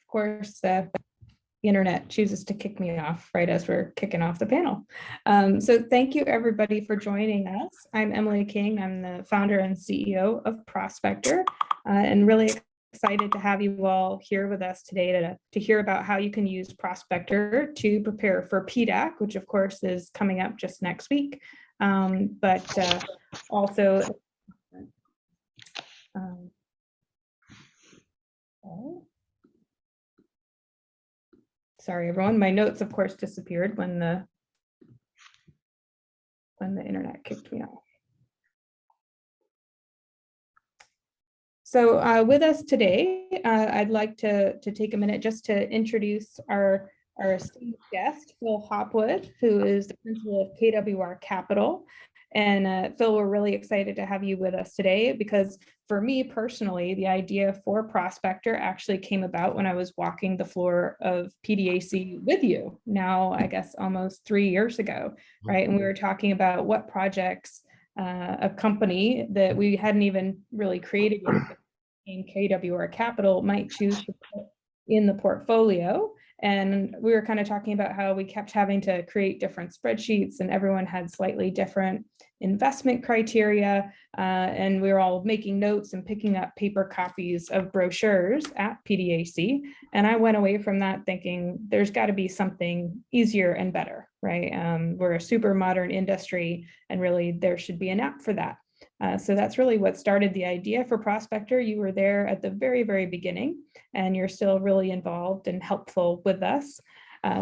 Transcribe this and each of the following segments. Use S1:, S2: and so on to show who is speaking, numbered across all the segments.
S1: course, the internet chooses to kick me off right as we're kicking off the panel. So thank you everybody for joining us. I'm Emily King. I'm the founder and CEO of Prospector, and really excited to have you all here with us today to hear about how you can use Prospector to prepare for PDAC, which of course is coming up just next week. Also, sorry, everyone. My notes, of course, disappeared when the internet kicked me off. So with us today, I'd like to take a minute just to introduce our esteemed guest, Phil Hopwood, who is the principal of KWR Capital. And Phil, we're really excited to have you with us today because for me personally, the idea for Prospector actually came about when I was walking the floor of PDAC with you now, I guess, almost 3 years ago, right? And we were talking about what projects a company that we hadn't even really created in KWR Capital might choose to put in the portfolio. And we were kind of talking about how we kept having to create different spreadsheets and everyone had slightly different investment criteria. And we were all making notes and picking up paper copies of brochures at PDAC. And I went away from that thinking there's got to be something easier and better, right? We're a super modern industry and really there should be an app for that. So that's really what started the idea for Prospector. You were there at the very, very beginning, and you're still really involved and helpful with us.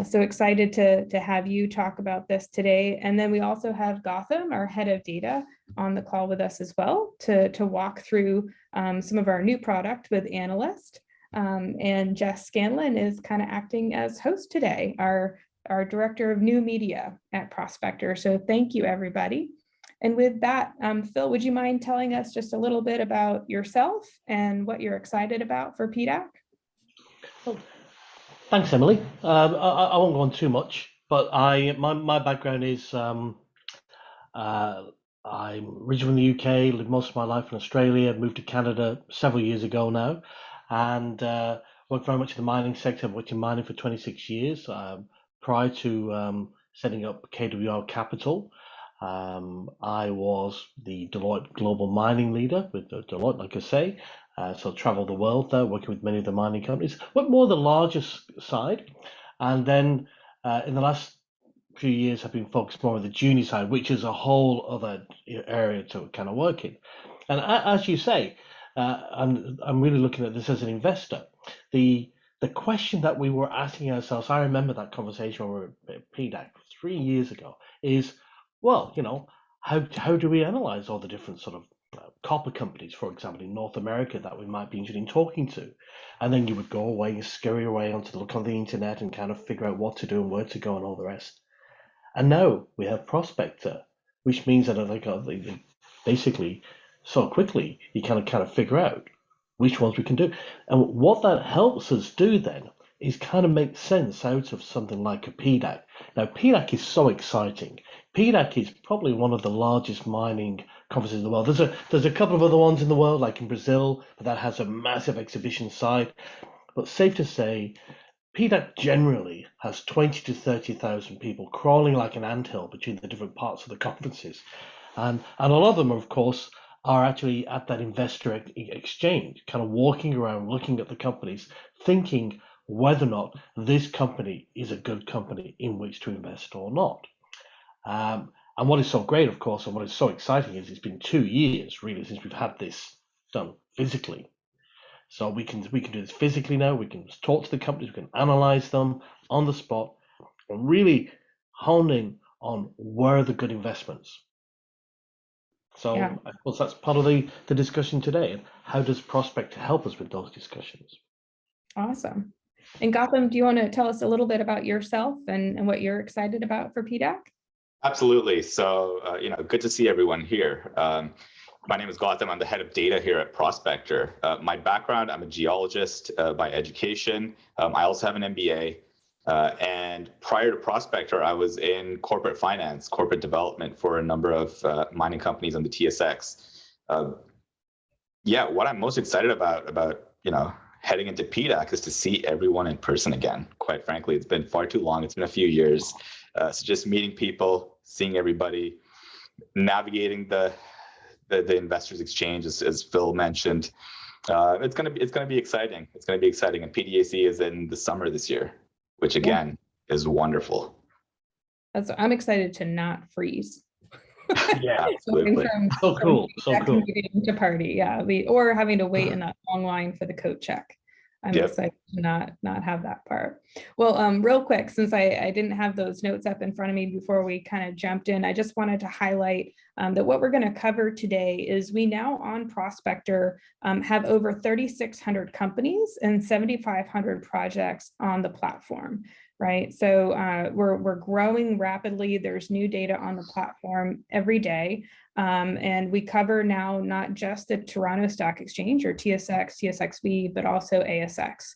S1: So excited to have you talk about this today. And then we also have Gotham, our head of data, on the call with us as well to walk through some of our new product with Analyst. And Jess Scanlan is kind of acting as host today, our director of new media at Prospector. So thank you, everybody. And with that, Phil, would you mind telling us just a little bit about yourself and what you're excited about for PDAC?
S2: Well, thanks, Emily. I won't go on too much, but my background is I'm originally from the UK, lived most of my life in Australia, moved to Canada several years ago now, and worked very much in the mining sector. I've worked in mining for 26 years. Prior to setting up KWR Capital, I was the Deloitte Global Mining Leader with Deloitte, like I say. So traveled the world there, working with many of the mining companies, but more the largest side. And then in the last few years, I've been focused more on the junior side, which is a whole other area to kind of work in. And as you say, I'm really looking at this as an investor. The question that we were asking ourselves, I remember that conversation when we were at PDAC 3 years ago, is, well, how do we analyze all the different sort of copper companies, for example, in North America that we might be interested in talking to? And then you would go away and scurry away to look on the internet and kind of figure out what to do and where to go and all the rest. And now we have Prospector, which means that basically so quickly you kind of figure out which ones we can do. And what that helps us do then is kind of make sense out of something like a PDAC. Now, PDAC is so exciting. PDAC is probably one of the largest mining conferences in the world. There's a couple of other ones in the world, like in Brazil, but that has a massive exhibition side. But safe to say, PDAC generally has 20 to 30,000 people crawling like an anthill between the different parts of the conferences. And a lot of them, of course, are actually at that investor exchange, kind of walking around, looking at the companies, thinking whether or not this company is a good company in which to invest or not. And what is so great, of course, and what is so exciting is it's been 2 years really since we've had this done physically. So we can do this physically now. We can talk to the companies, we can analyze them on the spot, and really hone in on where are the good investments. So yeah. I suppose that's part of the discussion today. How does Prospector help us with those discussions?
S1: Awesome. And Gotham, do you want to tell us a little bit about yourself and what you're excited about for PDAC?
S3: Absolutely. So, good to see everyone here. My name is Gotham. I'm the head of data here at Prospector. My background, I'm a geologist by education. I also have an MBA. And prior to Prospector, I was in corporate finance, corporate development for a number of mining companies on the TSX. What I'm most excited about heading into PDAC is to see everyone in person again. Quite frankly, it's been far too long. It's been a few years. So just meeting people, seeing everybody, navigating the investors exchange, as Phil mentioned. It's gonna be exciting. It's gonna be exciting. And PDAC is in the summer this year, which again is wonderful.
S1: I'm excited to not freeze.
S3: Yeah, absolutely.
S2: So cool. So cool.
S1: To party, yeah. Or having to wait in that long line for the coat check. I'm excited to not have that part. Well, real quick, since I didn't have those notes up in front of me before we kind of jumped in, I just wanted to highlight that what we're going to cover today is we now on Prospector have over 3,600 companies and 7,500 projects on the platform. Right. So we're growing rapidly. There's new data on the platform every day. And we cover now not just the Toronto Stock Exchange or TSX, TSXV, but also ASX.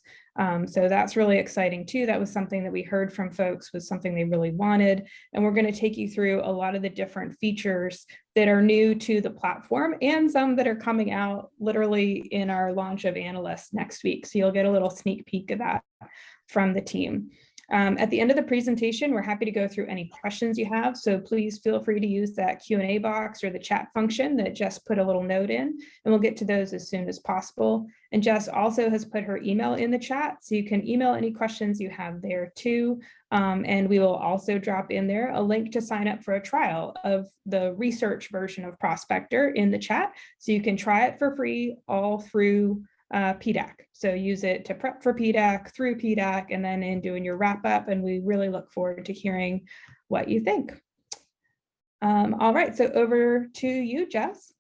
S1: So that's really exciting too. That was something that we heard from folks was something they really wanted. And we're going to take you through a lot of the different features that are new to the platform and some that are coming out literally in our launch of Analysts next week. So you'll get a little sneak peek of that from the team. At the end of the presentation, we're happy to go through any questions you have. So please feel free to use that Q&A box or the chat function that Jess put a little note in, and we'll get to those as soon as possible. And Jess also has put her email in the chat, so you can email any questions you have there too. And we will also drop in there a link to sign up for a trial of the research version of Prospector in the chat. So you can try it for free all through PDAC. So use it to prep for PDAC, through PDAC, and then in doing your wrap up. And we really look forward to hearing what you think. All right, so over to you, Jess.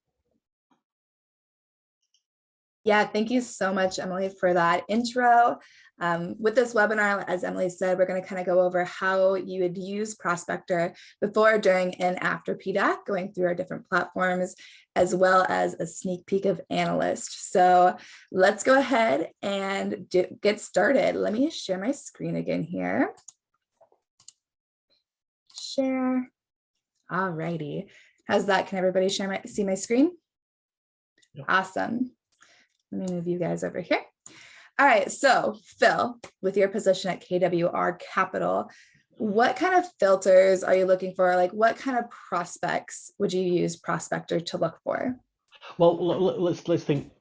S4: Yeah, thank you so much, Emily, for that intro. With this webinar, as Emily said, we're going to kind of go over how you would use Prospector before, during, and after PDAC, going through our different platforms, as well as a sneak peek of Analyst. So let's go ahead and get started. Let me share my screen again here. Share. All righty. How's that? Can everybody see my screen?
S2: Yep.
S4: Awesome. Let me move you guys over here. All right, so Phil, with your position at KWR Capital, what kind of filters are you looking for? Like, what kind of prospects would you use Prospector to look for?
S2: Well, let's think.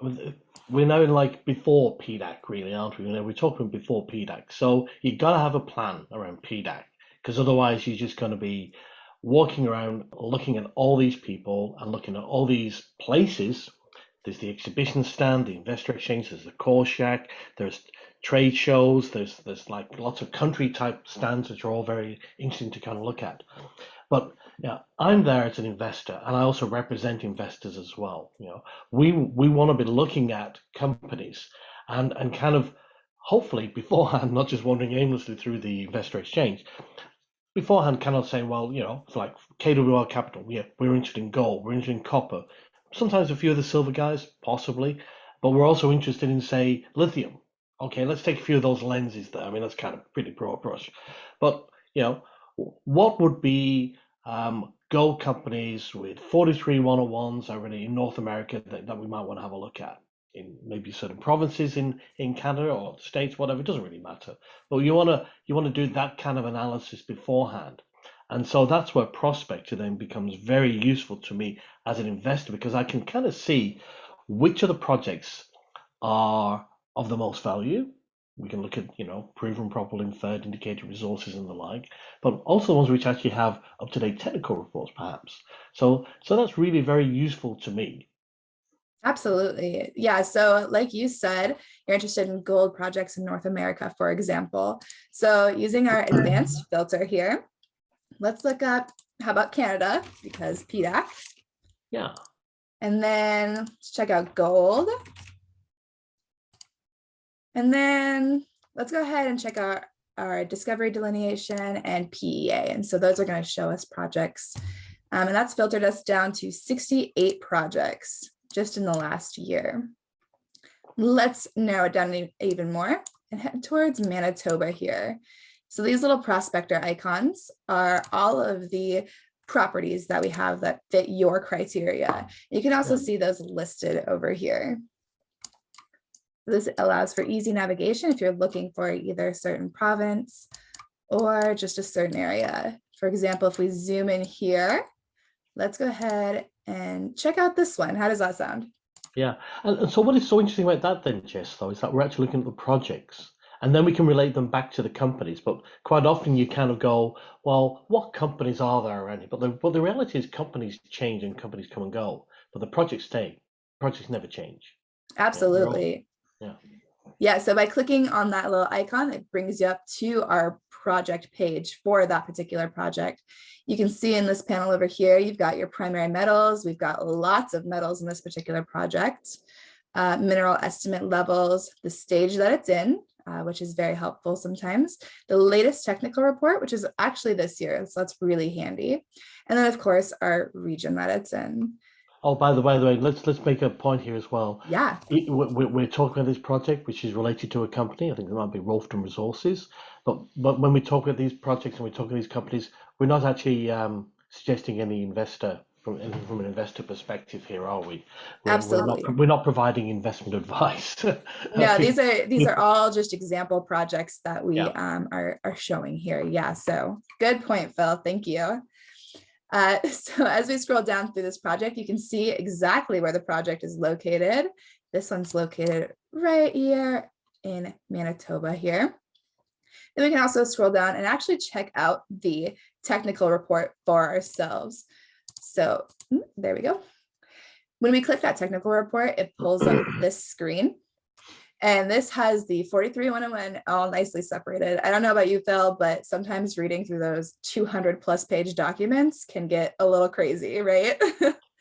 S2: We're now in like before PDAC, really, aren't we? You know, we're talking before PDAC, so you got to have a plan around PDAC, because otherwise you're just going to be walking around looking at all these people and looking at all these places. There's the exhibition stand, the investor exchange, there's the call shack, there's trade shows, there's like lots of country type stands, which are all very interesting to kind of look at. But yeah, I'm there as an investor, and I also represent investors as well. You know, we want to be looking at companies and kind of hopefully beforehand, not just wandering aimlessly through the investor exchange, beforehand kind of saying, well, you know, it's like KWR Capital, yeah, we're interested in gold, we're interested in copper. Sometimes a few of the silver guys, possibly, but we're also interested in, say, lithium. Okay, let's take a few of those lenses there. I mean, that's kind of pretty broad brush. But, you know, what would be gold companies with 43 101s already in North America that we might want to have a look at in maybe certain provinces in Canada or states, whatever, it doesn't really matter. But you want to do that kind of analysis beforehand. And so that's where Prospector then becomes very useful to me as an investor, because I can kind of see which of the projects are of the most value. We can look at, you know, proven, probable, inferred, indicated resources and the like, but also the ones which actually have up-to-date technical reports, perhaps. So that's really very useful to me.
S4: Absolutely. Yeah. So like you said, you're interested in gold projects in North America, for example. So using our advanced filter here, let's look up, how about Canada, because PDAC.
S2: Yeah.
S4: And then let's check out gold. And then let's go ahead and check out our discovery delineation and PEA. And so those are going to show us projects. And that's filtered us down to 68 projects just in the last year. Let's narrow it down even more and head towards Manitoba here. So these little Prospector icons are all of the properties that we have that fit your criteria. You can also see those listed over here. This allows for easy navigation if you're looking for either a certain province or just a certain area. For example, if we zoom in here, let's go ahead and check out this one. How does that sound?
S2: Yeah. And so what is so interesting about that then, Jess, though, is that we're actually looking at the projects and then we can relate them back to the companies. But quite often you kind of go, well, what companies are there already? But the reality is companies change and companies come and go, but the projects stay. Projects never change.
S4: Absolutely.
S2: Yeah.
S4: Yeah, so by clicking on that little icon, it brings you up to our project page for that particular project. You can see in this panel over here, you've got your primary metals. We've got lots of metals in this particular project, mineral estimate levels, the stage that it's in, which is very helpful sometimes, the latest technical report, which is actually this year, so that's really handy. And then of course, our region that it's in.
S2: Oh, by the way, let's make a point here as well.
S4: Yeah.
S2: We're talking about this project, which is related to a company. I think it might be Rolfton Resources. But when we talk about these projects and we talk about these companies, we're not actually suggesting any investor from an investor perspective here, are we?
S4: Absolutely.
S2: We're not providing investment advice.
S4: No, these are all just example projects that we are showing here. Yeah, so good point, Phil. Thank you. So as we scroll down through this project, you can see exactly where the project is located. This one's located right here in Manitoba here. Then we can also scroll down and actually check out the technical report for ourselves. So there we go. When we click that technical report, it pulls up this screen. And this has the 43-101 all nicely separated. I don't know about you, Phil, but sometimes reading through those 200+ page documents can get a little crazy, right?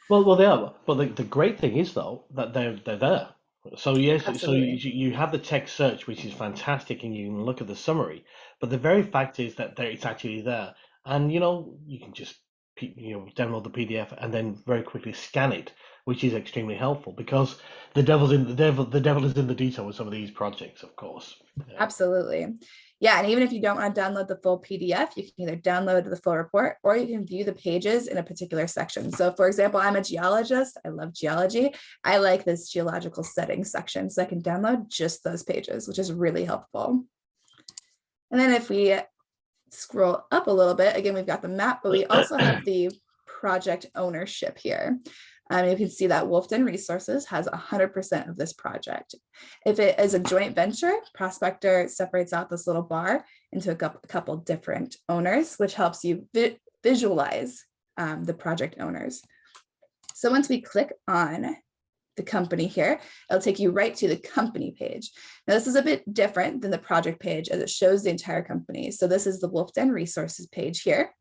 S2: Well, they are. But the great thing is, though, that they're there. So yes,
S4: Absolutely.
S2: so you have the text search, which is fantastic, and you can look at the summary. But the very fact is that it's actually there, and you can just download the PDF and then very quickly scan it, which is extremely helpful because the devil is in the detail with some of these projects, of course. Yeah.
S4: Absolutely. Yeah, and even if you don't want to download the full PDF, you can either download the full report or you can view the pages in a particular section. So for example, I'm a geologist. I love geology. I like this geological settings section, so I can download just those pages, which is really helpful. And then if we scroll up a little bit, again, we've got the map, but we also have the project ownership here. You can see that Wolfden Resources has 100% of this project. If it is a joint venture, Prospector separates out this little bar into a couple different owners, which helps you visualize the project owners. So once we click on the company here, it'll take you right to the company page. Now this is a bit different than the project page as it shows the entire company. So this is the Wolfden Resources page here.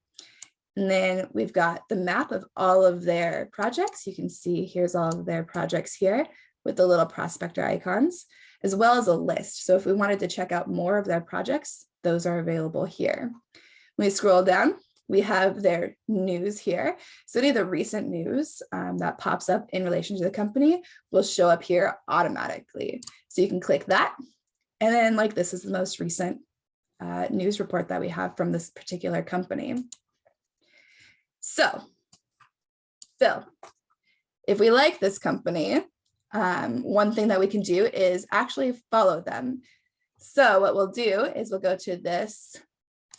S4: And then we've got the map of all of their projects. You can see here's all of their projects here with the little prospector icons, as well as a list. So if we wanted to check out more of their projects, those are available here. When we scroll down, we have their news here. So any of the recent news that pops up in relation to the company will show up here automatically. So you can click that. And then this is the most recent news report that we have from this particular company. So, Phil, if we like this company, one thing that we can do is actually follow them. So what we'll do is we'll go to this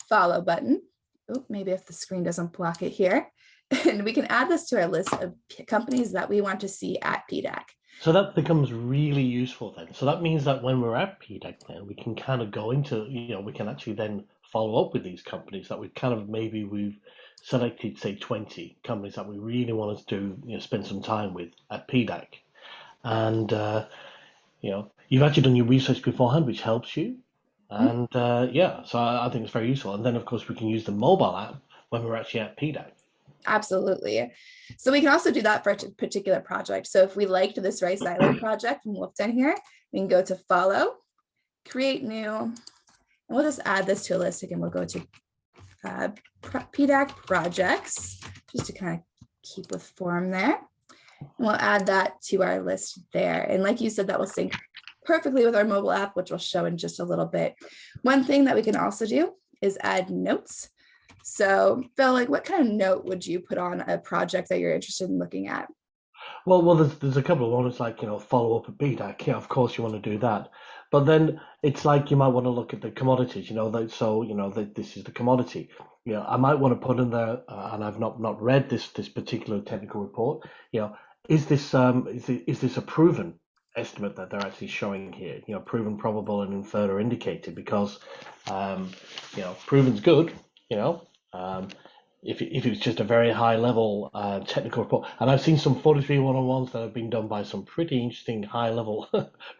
S4: follow button. Oh, maybe if the screen doesn't block it here. And we can add this to our list of companies that we want to see at PDAC.
S2: So that becomes really useful then. So that means that when we're at PDAC then, we can kind of go into, we can actually then follow up with these companies that we've selected, say 20 companies that we really want to do, spend some time with at PDAC. And, you've actually done your research beforehand, which helps you. And so I think it's very useful. And then of course we can use the mobile app when we're actually at PDAC.
S4: Absolutely. So we can also do that for a particular project. So if we liked this Rice Island project from Wolfden here, we can go to follow, create new, and we'll just add this to a list. Again, we'll go to PDAC projects just to kind of keep with form there. And we'll add that to our list there. And like you said, that will sync perfectly with our mobile app, which we'll show in just a little bit. One thing that we can also do is add notes. So Phil, what kind of note would you put on a project that you're interested in looking at?
S2: Well, there's a couple of ones like follow up at PDAC. Yeah, of course you want to do that, but then it's like you might want to look at the commodities. That this is the commodity. I might want to put in there, and I've not read this particular technical report. Is this a proven estimate that they're actually showing here? Proven, probable, and inferred or indicated, because proven's good. Um, if it's just a very high level technical report. And I've seen some 43 101s that have been done by some pretty interesting high level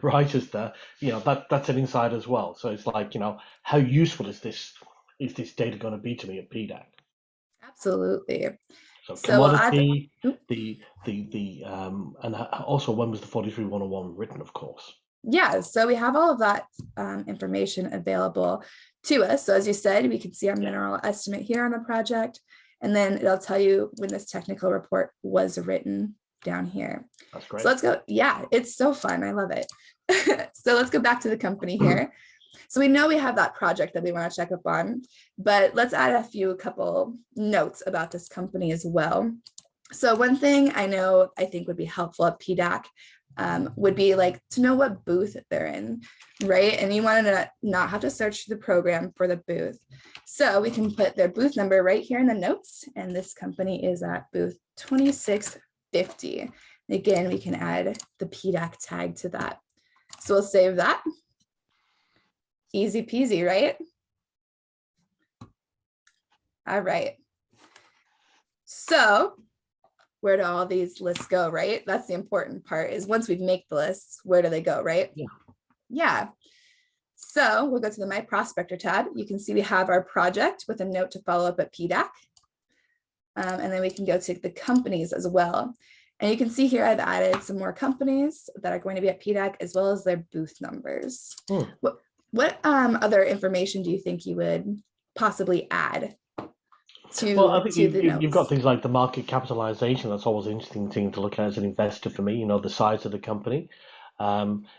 S2: writers there. That's an insight as well. So it's like, how useful is this data going to be to me at PDAC?
S4: Absolutely.
S2: So
S4: So we'll add,
S2: commodity,
S4: oop,
S2: and also when was the 43 101 written, of course.
S4: yeah, so we have all of that information available to us. So as you said, we can see our mineral estimate here on the project, and then it'll tell you when this technical report was written down here.
S2: That's great.
S4: So let's go. Yeah, it's so fun. I love it. So let's go back to the company here. So we know we have that project that we want to check up on, but let's add a couple notes about this company as well. So one thing I think would be helpful at PDAC would be like to know what booth they're in, right? And you want to not have to search the program for the booth. So we can put their booth number right here in the notes. And this company is at booth 2650. And again, we can add the PDAC tag to that. So we'll save that. Easy peasy, right? All right. So where do all these lists go, right? That's the important part, is once we make the lists, where do they go, right? Yeah. So we'll go to the My Prospector tab. You can see we have our project with a note to follow up at PDAC. And then we can go to the companies as well. And you can see here I've added some more companies that are going to be at PDAC, as well as their booth numbers. What other information do you think you would possibly add to,
S2: I think
S4: the notes?
S2: you've got things like the market capitalization. That's always an interesting thing to look at as an investor for me, the size of the company.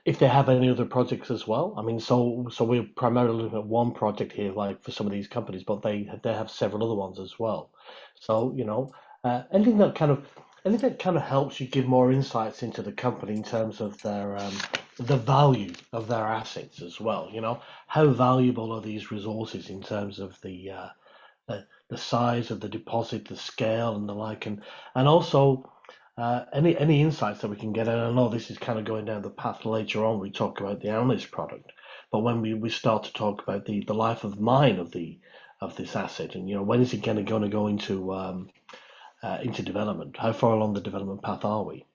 S2: If they have any other projects as well. I mean, so we're primarily looking at one project here, like for some of these companies, but they have several other ones as well. So, anything that kind of helps you give more insights into the company in terms of their the value of their assets as well. How valuable are these resources in terms of the size of the deposit, the scale, and the like, and also any insights that we can get. And I know this is kind of going down the path later on. We talk about the analyst product, but when we start to talk about the life of mine of this asset, and when is it going to go into development? How far along the development path are we?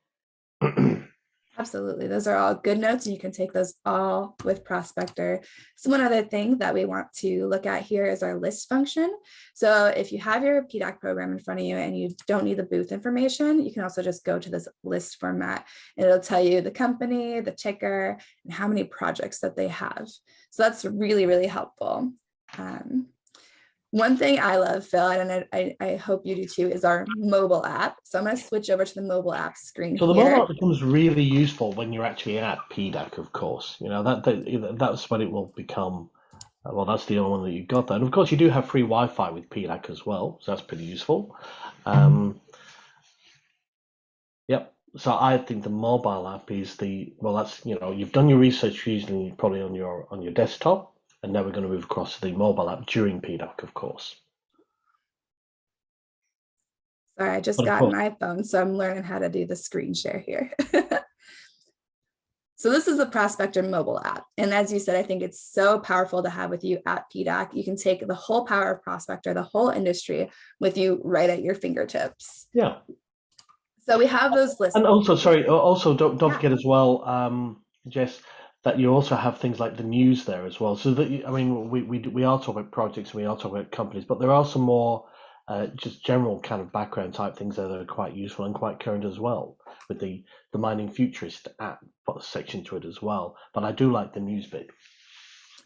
S4: Absolutely. Those are all good notes, and you can take those all with Prospector. So one other thing that we want to look at here is our list function. So if you have your PDAC program in front of you and you don't need the booth information, you can also just go to this list format, and it'll tell you the company, the ticker, and how many projects that they have. So that's really, really helpful. One thing I love, Phil, and I hope you do too, is our mobile app. So I'm going to switch over to the mobile app screen
S2: So the
S4: here.
S2: mobile app becomes really useful when you're actually at PDAC, of course. That's when it will become. Well, that's the only one that you've got there. And of course, you do have free Wi-Fi with PDAC as well, so that's pretty useful. Yep. So I think the mobile app is that's you've done your research usually probably on your desktop. And now we're going to move across to the mobile app during PDAC, of course.
S4: Sorry, I just got an iPhone, so I'm learning how to do the screen share here. So this is the Prospector mobile app. And as you said, I think it's so powerful to have with you at PDAC. You can take the whole power of Prospector, the whole industry, with you right at your fingertips.
S2: Yeah.
S4: So we have those lists.
S2: And also, don't forget as well, Jess, that you also have things like the news there as well. So that we are talking about projects, we are talking about companies, but there are some more just general kind of background type things there that are quite useful and quite current as well, with the Mining Futurist app section to it as well. But I do like the news bit.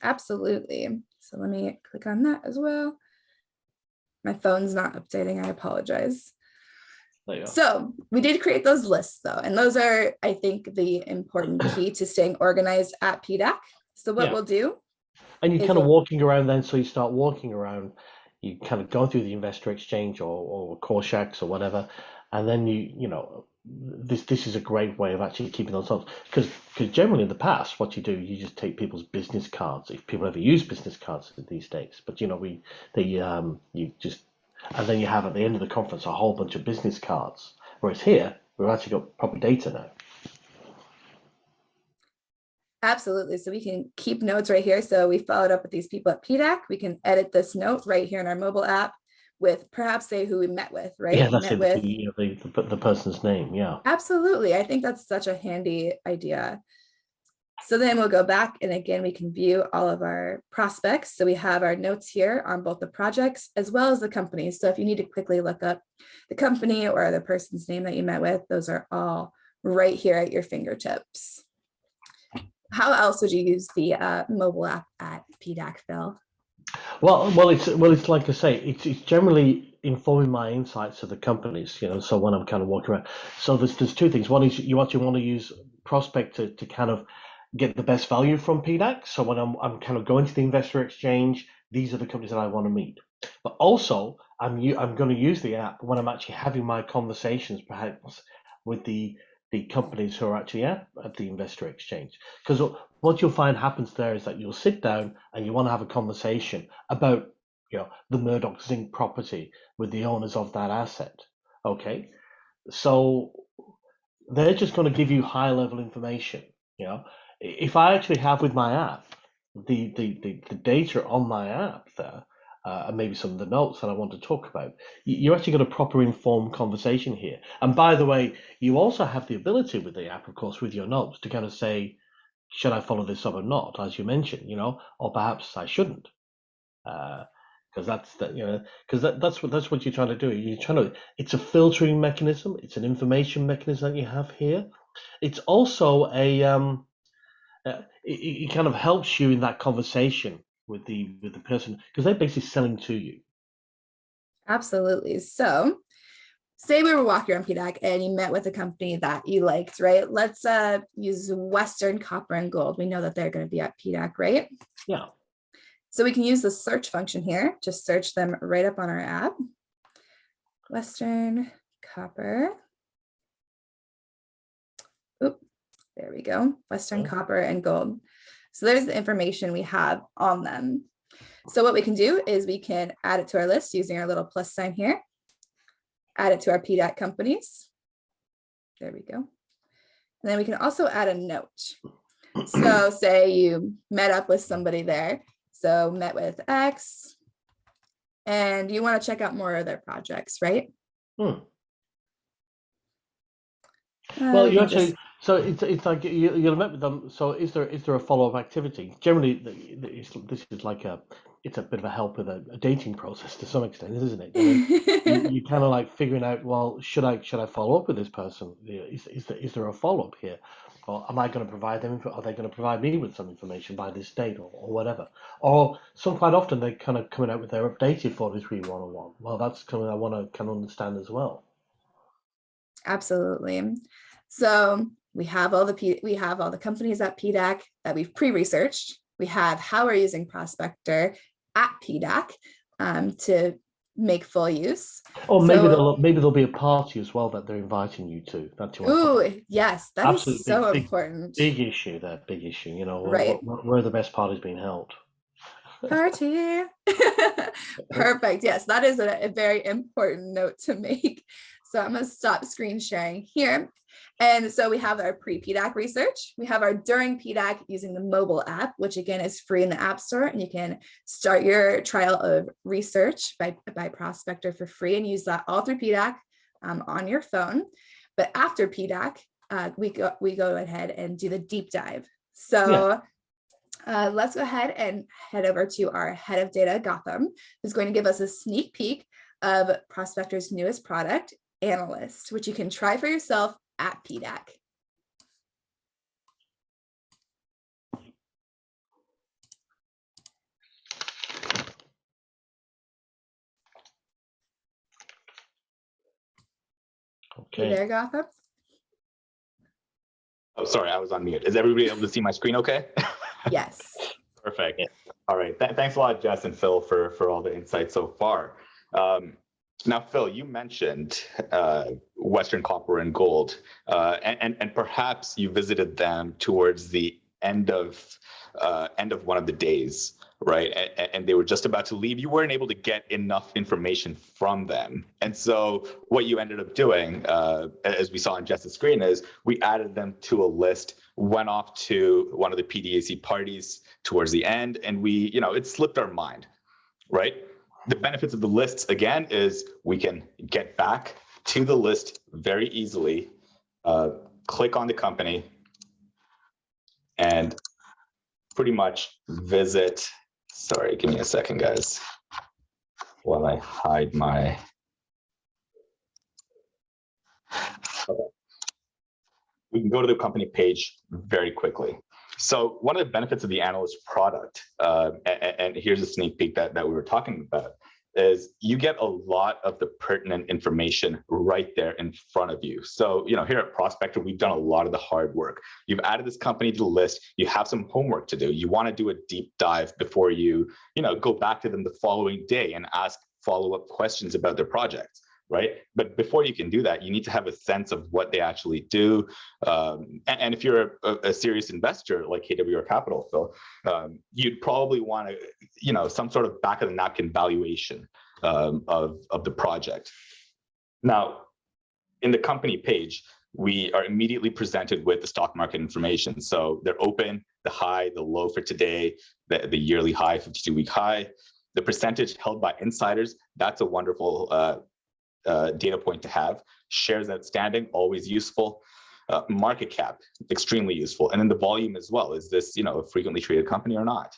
S4: Absolutely. So let me click on that as well. My phone's not updating. I apologize. So we did create those lists though, and those are, I think, the important key to staying organized at PDAC. So what we'll do.
S2: And you're kind of walking around then, so you start walking around, you kind of go through the investor exchange or Corshacks or whatever, and then you this is a great way of actually keeping those notes, because generally in the past what you do, you just take people's business cards, if people ever use business cards these days. But you know, you just, and then you have at the end of the conference a whole bunch of business cards, whereas here we've actually got proper data now.
S4: Absolutely. So we can keep notes right here. So we followed up with these people at PDAC. We can edit this note right here in our mobile app with perhaps say who we met with, right?
S2: Yeah, that's
S4: met
S2: it.
S4: with
S2: The person's name. Yeah.
S4: Absolutely. I think that's such a handy idea. So then we'll go back and again, we can view all of our prospects. So we have our notes here on both the projects as well as the companies. So if you need to quickly look up the company or the person's name that you met with, those are all right here at your fingertips. How else would you use the mobile app at PDAC, Phil?
S2: Well, it's like I say, it's generally informing my insights of the companies, you know. So when I'm kind of walking around, so there's two things. One is you actually want to use Prospector to kind of get the best value from PDAC. So when I'm kind of going to the investor exchange, these are the companies that I want to meet. But also, I'm going to use the app when I'm actually having my conversations, perhaps with the companies who are actually at the investor exchange. Because what you'll find happens there is that you'll sit down and you want to have a conversation about, you know, the Murdoch Zinc property with the owners of that asset. Okay, so they're just going to give you high level information. You know, if I actually have with my app the data on my app there, and maybe some of the notes that I want to talk about, you're actually got a proper informed conversation here. And by the way, you also have the ability with the app, of course, with your notes to kind of say, should I follow this up or not, as you mentioned, you know, or perhaps I shouldn't, because that's that, you know, because that's what you're trying to do. You're trying to, it's a filtering mechanism, it's an information mechanism that you have here. It's also a it kind of helps you in that conversation with the person, because they're basically selling to you.
S4: Absolutely. So say we were walking around PDAC and you met with a company that you liked, right? Let's use Western Copper and Gold. We know that they're going to be at PDAC, right?
S2: Yeah.
S4: So we can use the search function here. Just search them right up on our app. Western Copper. Oop, there we go. Western Copper and Gold. So there's the information we have on them. So what we can do is we can add it to our list using our little plus sign here. Add it to our PDAC companies. There we go. And then we can also add a note. So say you met up with somebody there. So met with X and you want to check out more of their projects, right?
S2: Well, you actually, so it's like you'll met with them. So is there a follow-up activity? Generally, this is like it's a bit of a help with a dating process to some extent, isn't it? You kind of like figuring out, well, should I follow up with this person? Is there a follow-up here? Or am I going to provide them? Are they going to provide me with some information by this date or whatever? Or quite often they kind of coming out with their updated 43-101. Well, that's something I want to kind of understand as well.
S4: Absolutely. So we have all the companies at PDAC that we've pre-researched. We have how we're using Prospector at PDAC to make full use.
S2: Or maybe there'll be a party as well that they're inviting you to.
S4: Ooh, yes, that
S2: absolutely
S4: is so important.
S2: Big issue. You know,
S4: right?
S2: Where are the best parties being held?
S4: Party. Perfect. Yes, that is a very important note to make. So I'm going to stop screen sharing here. And so we have our pre-PDAC research. We have our during PDAC using the mobile app, which again is free in the App Store. And you can start your trial of research by Prospector for free and use that all through PDAC on your phone. But after PDAC, we go ahead and do the deep dive. So let's go ahead and head over to our head of data, Gotham, who's going to give us a sneak peek of Prospector's newest product, Analyst, which you can try for yourself at PDAC.
S2: Okay.
S4: You there, Gotham?
S3: Oh, sorry, I was on mute. Is everybody able to see my screen okay?
S4: Yes.
S3: Perfect. All right. Thanks a lot, Jess and Phil, for all the insights so far. Now, Phil, you mentioned Western Copper and Gold, and perhaps you visited them towards the end of one of the days, right? And they were just about to leave. You weren't able to get enough information from them, and so what you ended up doing, as we saw on Jess's screen, is we added them to a list, went off to one of the PDAC parties towards the end, and it slipped our mind, right? The benefits of the lists, again, is we can get back to the list very easily, click on the company, and pretty much visit. Sorry, give me a second, guys, while I hide my. Okay. We can go to the company page very quickly. So one of the benefits of the analyst product, and here's a sneak peek that we were talking about, is you get a lot of the pertinent information right there in front of you. So, here at Prospector, we've done a lot of the hard work. You've added this company to the list. You have some homework to do. You want to do a deep dive before you, go back to them the following day and ask follow-up questions about their projects. Right? But before you can do that, you need to have a sense of what they actually do. And if you're a serious investor like KWR Capital, Phil, you'd probably want to, some sort of back of the napkin valuation of the project. Now, in the company page, we are immediately presented with the stock market information. So they're open, the high, the low for today, the yearly high, 52-week high, the percentage held by insiders. That's a wonderful data point to have. Shares outstanding, always useful. Market cap, extremely useful. And then the volume as well. Is this, a frequently traded company or not?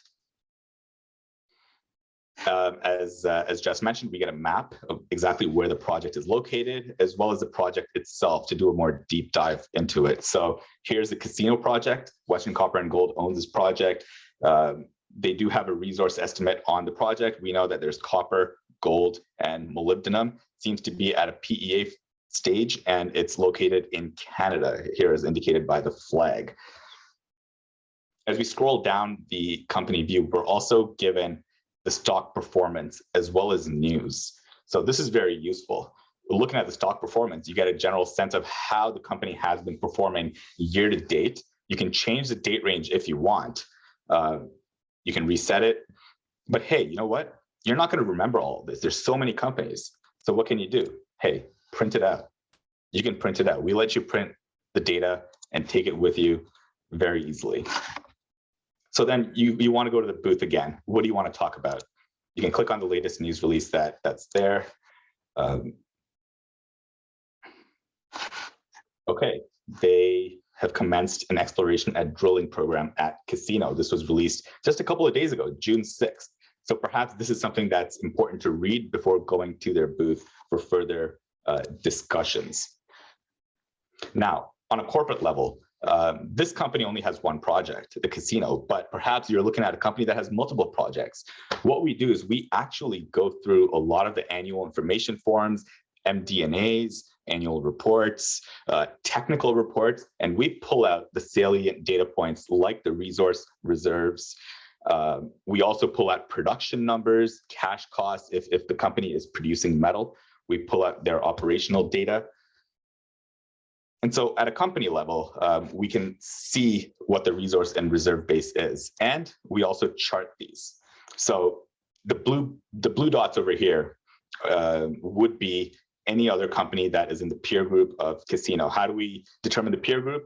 S3: As Jess mentioned, we get a map of exactly where the project is located, as well as the project itself, to do a more deep dive into it. So here's the casino project. Western Copper and Gold owns this project. They do have a resource estimate on the project. We know that there's copper, gold, and molybdenum. Seems to be at a PEA stage, and it's located in Canada, here as indicated by the flag. As we scroll down the company view, we're also given the stock performance as well as news. So this is very useful. Looking at the stock performance, you get a general sense of how the company has been performing year to date. You can change the date range if you want. You can reset it. But hey, you know what? You're not going to remember all of this. There's so many companies. So what can you do? Hey, print it out. You can print it out. We let you print the data and take it with you very easily. So then you want to go to the booth again. What do you want to talk about? You can click on the latest news release that's there. Okay, they have commenced an exploration and drilling program at Casino. This was released just a couple of days ago, June 6th. So perhaps this is something that's important to read before going to their booth for further discussions. Now, on a corporate level, this company only has one project, the casino, but perhaps you're looking at a company that has multiple projects. What we do is we actually go through a lot of the annual information forms, MD&As, annual reports, technical reports, and we pull out the salient data points like the resource reserves. We also pull out production numbers, cash costs. If the company is producing metal, we pull out their operational data. And so at a company level, we can see what the resource and reserve base is. And we also chart these. So the blue dots over here would be any other company that is in the peer group of Casino. How do we determine the peer group?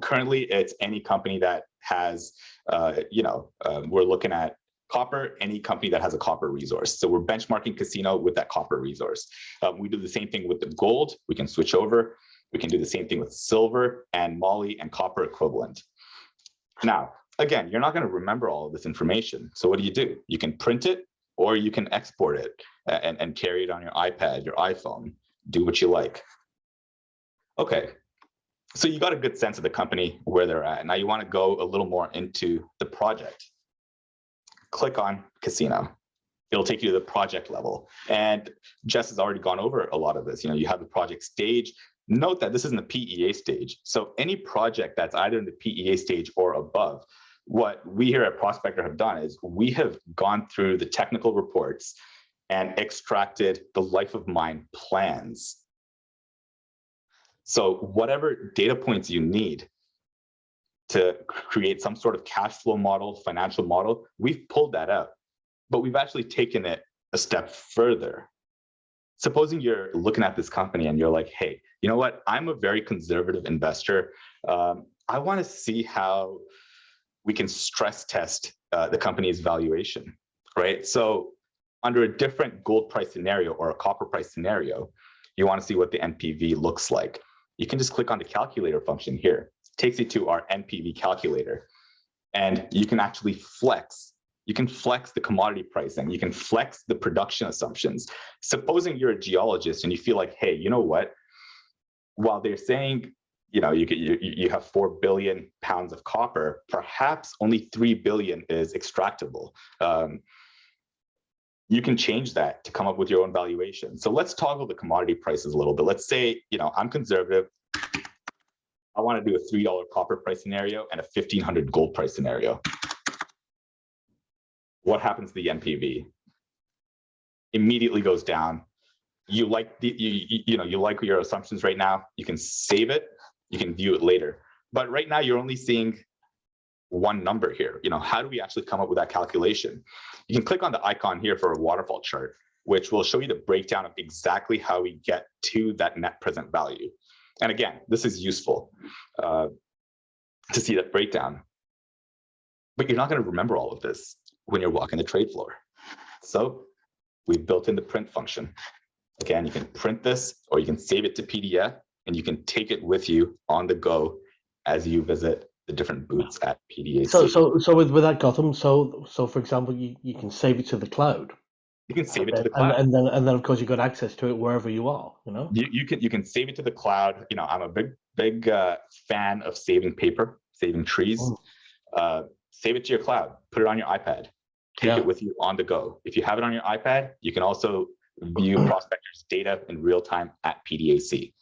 S3: Currently, it's any company that has, we're looking at copper, any company that has a copper resource. So we're benchmarking Casino with that copper resource. We do the same thing with the gold. We can switch over. We can do the same thing with silver and moly and copper equivalent. Now, again, you're not going to remember all of this information. So what do? You can print it or you can export it and carry it on your iPad, your iPhone. Do what you like. Okay, so you got a good sense of the company, where they're at. Now you want to go a little more into the project. Click on Casino. It'll take you to the project level. And Jess has already gone over a lot of this. You have the project stage. Note that this is in the PEA stage. So any project that's either in the PEA stage or above, what we here at Prospector have done is we have gone through the technical reports and extracted the life of mine plans. So whatever data points you need to create some sort of cash flow model, financial model, we've pulled that out, but we've actually taken it a step further. Supposing you're looking at this company and you're like, hey, you know what? I'm a very conservative investor. I want to see how we can stress test the company's valuation, right? So under a different gold price scenario or a copper price scenario, you want to see what the NPV looks like. You can just click on the calculator function here. It takes you to our NPV calculator, and you can actually flex. You can flex the commodity pricing. You can flex the production assumptions. Supposing you're a geologist and you feel like, hey, you know what? While they're saying, you know, you have 4 billion pounds of copper, perhaps only 3 billion is extractable. You can change that to come up with your own valuation. So let's toggle the commodity prices a little bit. Let's say, you know, I'm conservative. I want to do a $3 copper price scenario and a 1,500 gold price scenario. What happens to the NPV? Immediately goes down. You like you like your assumptions right now. You can save it. You can view it later. But right now, you're only seeing one number here. You know, how do we actually come up with that calculation? You can click on the icon here for a waterfall chart, which will show you the breakdown of exactly how we get to that net present value. And again, this is useful to see that breakdown. But you're not going to remember all of this when you're walking the trade floor. So we've built in the print function. Again, you can print this or you can save it to PDF and you can take it with you on the go as you visit the different booths at PDAC.
S2: So with that, Gotham, so for example, you can save it to the cloud.
S3: You can save it to the cloud.
S2: And then of course you've got access to it wherever you are, you know?
S3: You can save it to the cloud. You know, I'm a big fan of saving paper, saving trees. Save it to your cloud, put it on your iPad, take it with you on the go. If you have it on your iPad, you can also view Prospector's data in real time at PDAC.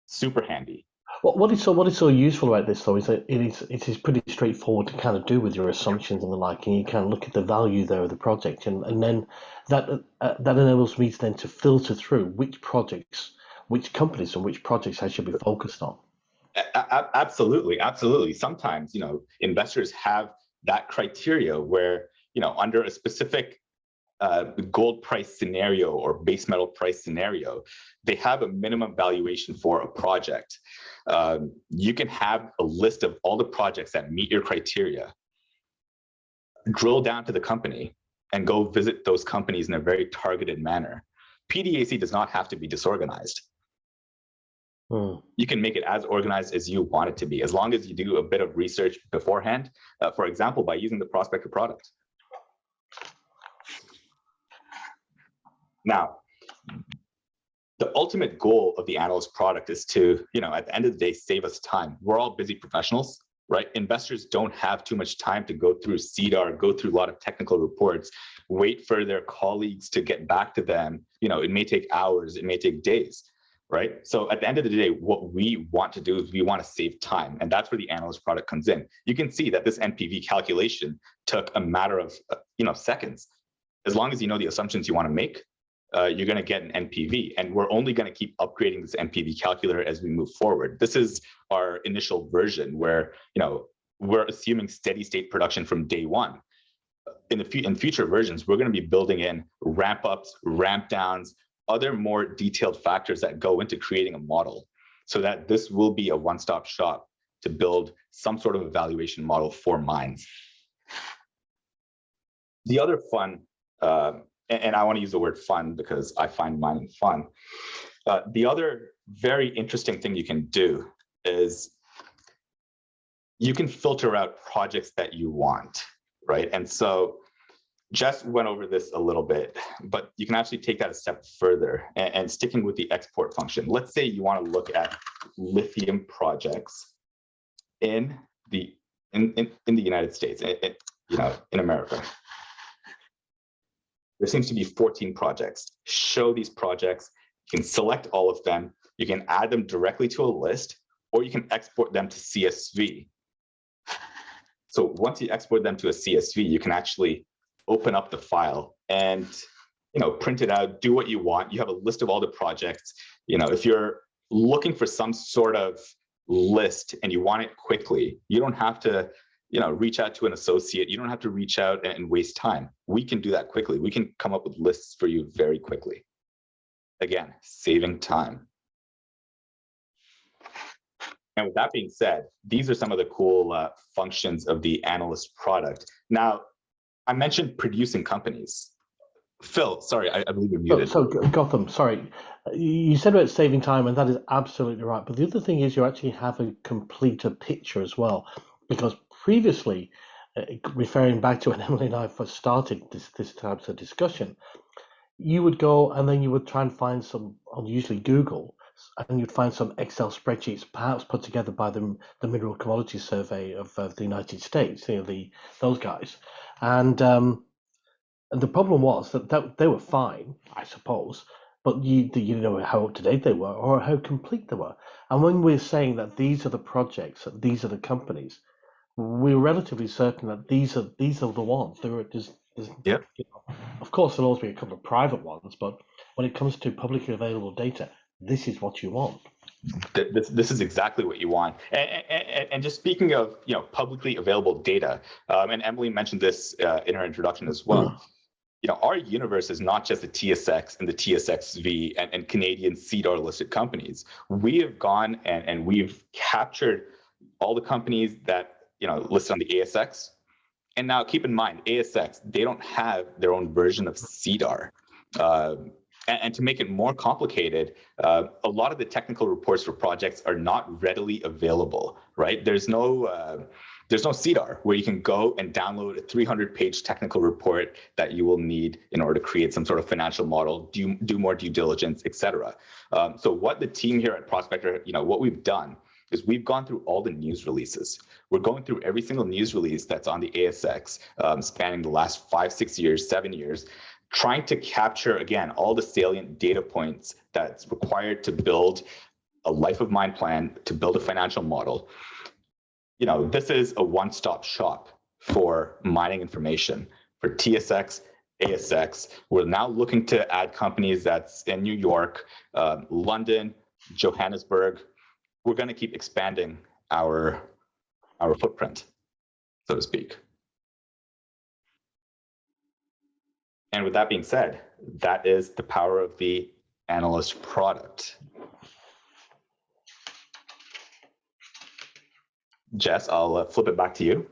S3: Super handy.
S2: What is so useful about this though is that it is pretty straightforward to kind of do with your assumptions and the like, and you can look at the value there of the project, and then that enables me then to filter through which projects, which companies, and which projects I should be focused on.
S3: Absolutely. Sometimes, you know, investors have that criteria where, you know, under a specific gold price scenario or base metal price scenario, they have a minimum valuation for a project. You can have a list of all the projects that meet your criteria, drill down to the company, and go visit those companies in a very targeted manner. PDAC does not have to be disorganized. You can make it as organized as you want it to be, as long as you do a bit of research beforehand, for example, by using the Prospector product. Now, the ultimate goal of the analyst product is to, you know, at the end of the day, save us time. We're all busy professionals, right? Investors don't have too much time to go through CDAR, go through a lot of technical reports, wait for their colleagues to get back to them. You know, it may take hours, it may take days, right? So at the end of the day, what we want to do is we want to save time, and that's where the analyst product comes in. You can see that this NPV calculation took a matter of, you know, seconds. As long as you know the assumptions you want to make, you're going to get an NPV, and we're only going to keep upgrading this NPV calculator as we move forward. This is our initial version where, you know, we're assuming steady state production from day one. In future versions, we're going to be building in ramp ups, ramp downs, other more detailed factors that go into creating a model, so that this will be a one-stop shop to build some sort of evaluation model for mines. The other fun, and I want to use the word fun because I find mining fun. The other very interesting thing you can do is you can filter out projects that you want, right? And so Jess went over this a little bit, but you can actually take that a step further and sticking with the export function. Let's say you want to look at lithium projects in the United States, you know, in America. There seems to be 14 projects. Show these projects. You can select all of them. You can add them directly to a list, or you can export them to CSV. So once you export them to a CSV, you can actually open up the file and print it out, do what you want. You have a list of all the projects. If you're looking for some sort of list and you want it quickly, you don't have to, reach out to an associate. You don't have to reach out and waste time. We can do that quickly. We can come up with lists for you very quickly. Again, saving time. And with that being said, these are some of the cool functions of the analyst product. Now, I mentioned producing companies. Phil, sorry, I believe you're muted.
S2: So Gotham, sorry. You said about saving time, and that is absolutely right. But the other thing is you actually have a completer picture as well. Because previously, referring back to when Emily and I first started this type of discussion, you would go and then you would try and find some, on usually Google, and you'd find some Excel spreadsheets, perhaps put together by the Mineral Commodity Survey of the United States, those guys. And the problem was that they were fine, I suppose, but you know how up to date they were or how complete they were. And when we're saying that these are the projects, that these are the companies, we're relatively certain that these are the ones.
S3: Yep.
S2: Of course, there'll always be a couple of private ones, but when it comes to publicly available data, this is what you want.
S3: This is exactly what you want. And just speaking of publicly available data, and Emily mentioned this in her introduction as well. Our universe is not just the TSX and the TSXV and Canadian CDR listed companies. We have gone and we've captured all the companies that listed on the ASX. And now keep in mind, ASX, they don't have their own version of CDR. And to make it more complicated, a lot of the technical reports for projects are not readily available, right? There's no CDR where you can go and download a 300-page technical report that you will need in order to create some sort of financial model, do more due diligence, etc. So what the team here at Prospector, what we've done is we've gone through all the news releases. We're going through every single news release that's on the ASX, spanning the last 5, 6 years, 7 years, trying to capture, again, all the salient data points that's required to build a life of mine plan, to build a financial model. This is a one-stop shop for mining information for TSX, ASX. We're now looking to add companies that's in New York, London, Johannesburg. We're going to keep expanding our footprint, so to speak. And with that being said, that is the power of the analyst product. Jess, I'll flip it back to you.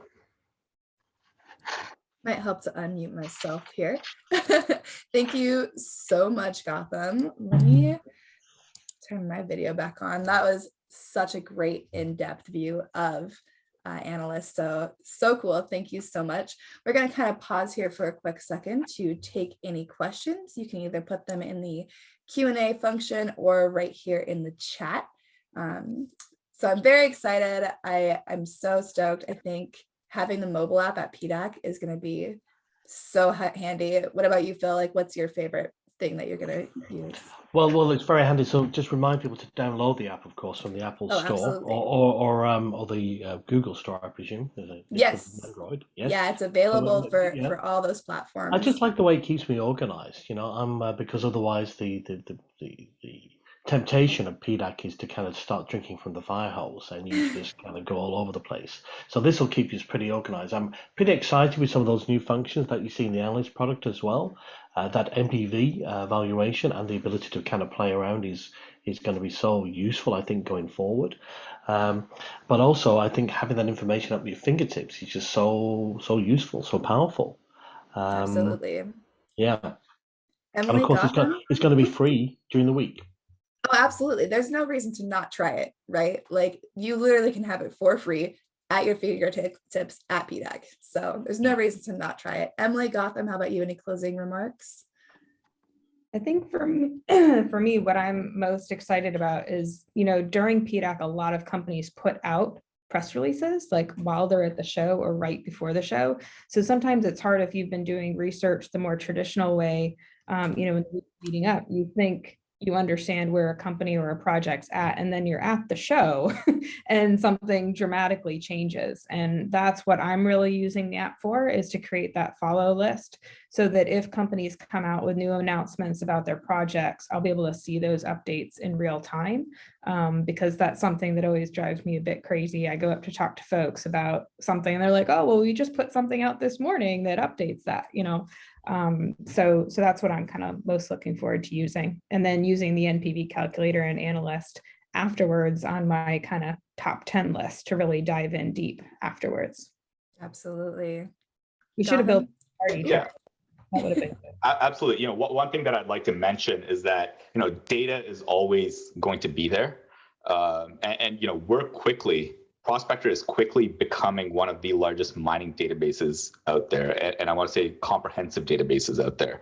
S4: Might help to unmute myself here. Thank you so much, Gotham. Let me turn my video back on. That was such a great in-depth view of analysts. So cool. Thank you so much. We're going to kind of pause here for a quick second to take any questions. You can either put them in the Q&A function or right here in the chat. So I'm very excited. I'm so stoked. I think having the mobile app at PDAC is going to be so handy. What about you, Phil? What's your favorite thing that you're going to use?
S2: Well, it's very handy. So just remind people to download the app, of course, from the Apple Store or the Google Store, I presume.
S4: Yes.
S2: Android. Yes.
S4: Yeah, it's available for all those platforms.
S2: I just like the way it keeps me organized. Because otherwise the temptation of PDAC is to kind of start drinking from the fire hose and you just kind of go all over the place. So this will keep you pretty organized. I'm pretty excited with some of those new functions that you see in the analyst product as well. That MPV valuation and the ability to kind of play around is going to be so useful, I think, going forward. But also, I think having that information at your fingertips is just so useful, so powerful.
S4: Absolutely.
S2: Yeah.
S4: Emily,
S2: and of course, it's going to be free during the week.
S4: Oh, absolutely. There's no reason to not try it, right? You literally can have it for free at your fingertips at PDAC. So there's no reason to not try it. Emily, Gotham, how about you? Any closing remarks?
S1: I think for me, what I'm most excited about is, during PDAC, a lot of companies put out press releases while they're at the show or right before the show. So sometimes it's hard if you've been doing research the more traditional way, in the week leading up. You think you understand where a company or a project's at, and then you're at the show and something dramatically changes. And that's what I'm really using the app for, is to create that follow list. so that if companies come out with new announcements about their projects, I'll be able to see those updates in real time, because that's something that always drives me a bit crazy. I go up to talk to folks about something and they're like, oh, well, we just put something out this morning that updates that, so that's what I'm kind of most looking forward to using. And then using the NPV calculator and analyst afterwards on my kind of top 10 list to really dive in deep afterwards.
S4: Absolutely.
S1: We should have built
S4: Gotham?
S1: a party.
S3: Yeah.
S1: That would have been good.
S3: Absolutely. One thing that I'd like to mention is that, data is always going to be there. And Prospector is quickly becoming one of the largest mining databases out there. And I want to say comprehensive databases out there.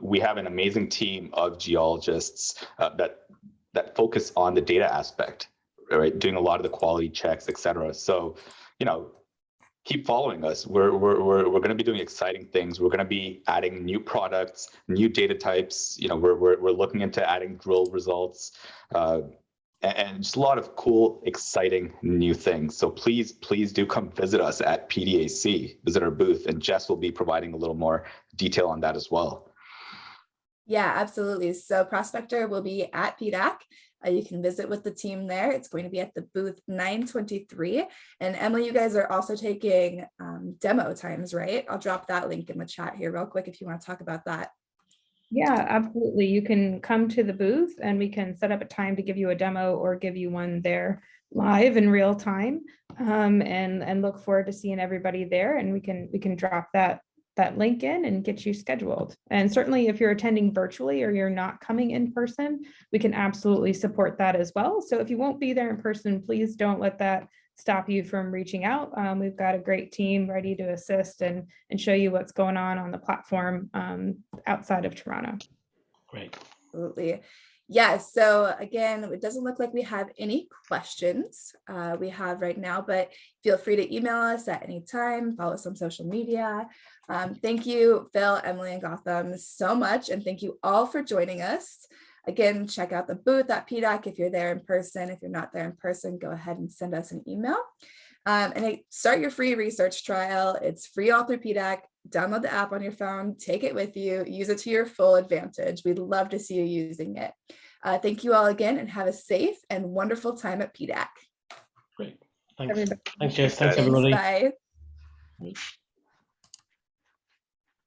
S3: We have an amazing team of geologists that focus on the data aspect, right? Doing a lot of the quality checks, et cetera. So, keep following us. We're going to be doing exciting things. We're going to be adding new products, new data types. We're looking into adding drill results, and just a lot of cool, exciting new things. So please do come visit us at PDAC, visit our booth, and Jess will be providing a little more detail on that as well.
S4: Yeah, absolutely. So Prospector will be at PDAC. You can visit with the team there. It's going to be at the booth 923. And Emily, you guys are also taking demo times, right? I'll drop that link in the chat here real quick if you want to talk about that.
S1: Yeah, absolutely. You can come to the booth and we can set up a time to give you a demo or give you one there live in real time, and look forward to seeing everybody there. And we can drop that link in and get you scheduled. And certainly if you're attending virtually or you're not coming in person, we can absolutely support that as well. So if you won't be there in person, please don't let that stop you from reaching out. We've got a great team ready to assist and show you what's going on the platform outside of Toronto.
S2: Great.
S4: Absolutely. Yeah, so again, it doesn't look like we have any questions we have right now, but feel free to email us at any time, follow us on social media. Thank you, Phil, Emily, and Gotham so much. And thank you all for joining us. Again, check out the booth at PDAC if you're there in person. If you're not there in person, go ahead and send us an email. And start your free research trial. It's free all through PDAC. Download the app on your phone, take it with you, use it to your full advantage. We'd love to see you using it. Thank you all again and have a safe and wonderful time at PDAC.
S2: Great. Thanks. Thanks, Jess. Thanks,
S4: Thanks,
S2: everybody.
S4: bye.